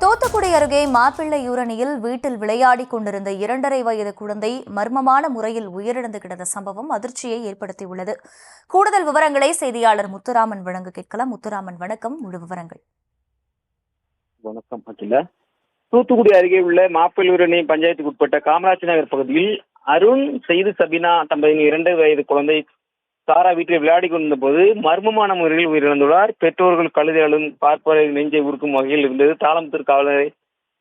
தூத்துக்குடி அருகே மாப்பிள்ளையூரணியில் வீட்டில் விளையாடிக் கொண்டிருந்த 2.5 வயது குழந்தை மர்மமான முறையில் உயிரிழந்து கிடந்த சம்பவம் அதிர்ச்சியை ஏற்படுத்தியுள்ளது. கூடுதல் விவரங்களை செய்தியாளர் முத்துராமன் வழங்க கேட்கலாம். முத்துராமன், வணக்கம். முழு விவரங்கள். வணக்கம் அகில. தூத்துக்குடி அருகே உள்ள மாப்பிள்ளையூரணி பஞ்சாயத்துக்கு உட்பட்ட காமராஜ் நகர் பகுதியில் அருண் செய்து சபினா தம்பதியின் 2 வயது குழந்தை சாரா வீட்டில் விளையாடி கொண்டிருந்த போது மர்மமான முறையில் உயிரிழந்துள்ளார். பெற்றோர்கள் கழுதையாலும் பார்ப்பவரை நெஞ்சை உருக்கும் வகையில் இருந்தது தாளமுத்தூர் காவலர்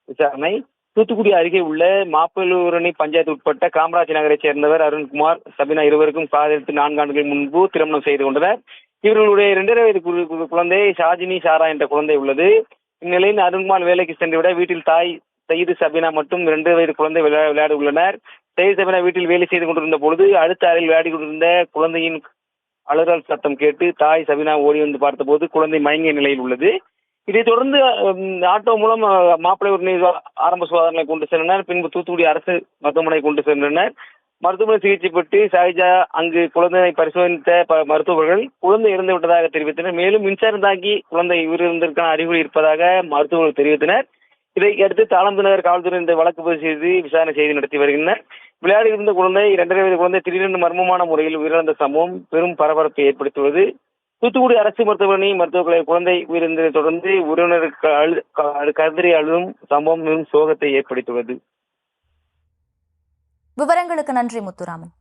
விசாரணை. தூத்துக்குடி அருகே உள்ள மாப்பிள்ளூரணி பஞ்சாயத்து உட்பட்ட காமராஜ் நகரைச் சேர்ந்தவர் அருண்குமார், சபினா இருவருக்கும் காதலித்து 4 ஆண்டுகள் முன்பு திருமணம் செய்து கொண்டனர். இவர்களுடைய 2.5 வயது குழந்தை ஷாஜினி சாரா என்ற குழந்தை உள்ளது. இந்நிலையில் அருண்குமார் வேலைக்கு சென்றுவிட வீட்டில் தாய் சையது சபினா மற்றும் 2 வயது குழந்தை விளையாடி உள்ளனர். சையது சபினா வீட்டில் வேலை செய்து கொண்டிருந்த பொழுது அடுத்த அறையில் விளையாடி கொண்டிருந்த குழந்தையின் அலறல் சத்தம் கேட்டு தாய் சபினா ஓடி வந்து பார்த்தபோது குழந்தை மயங்கிய நிலையில் உள்ளது. இதைத் தொடர்ந்து ஆட்டோ மூலம் மாப்பிள்ளை ஆரம்ப சுகாதாரங்களை கொண்டு சென்றனர். பின்பு தூத்துக்குடி அரசு மருத்துவமனை கொண்டு சென்றனர். மருத்துவமனை சிகிச்சை பெற்று சாய்ஜா அங்கு குழந்தையை பரிசோதித்த மருத்துவர்கள் குழந்தை இறந்து விட்டதாக தெரிவித்தனர். மேலும் மின்சாரம் தாக்கி குழந்தை உயிரிழந்திருக்கான அறிகுறி இருப்பதாக மருத்துவர்கள் தெரிவித்தனர். இதை அடுத்து தாளமுத்தூர் நகர் காவல்துறை இந்த வழக்கு பதிவு செய்து விசாரணை செய்து நடத்தி வருகின்றனர். விளையாடி இருந்த குழந்தை 2.5 வயது குழந்தை திடீரென்று மர்மமான முறையில் உயிரிழந்த சம்பவம் பெரும் பரபரப்பை ஏற்படுத்துவது. தூத்துக்குடி அரசு மருத்துவமனை மருத்துவக் குழந்தை உயிரிழந்ததை தொடர்ந்து உறவினருக்கு கதறி அழுதும் சம்பவம் பெரும் சோகத்தை ஏற்படுத்துவது. விவரங்களுக்கு நன்றி முத்துராமன்.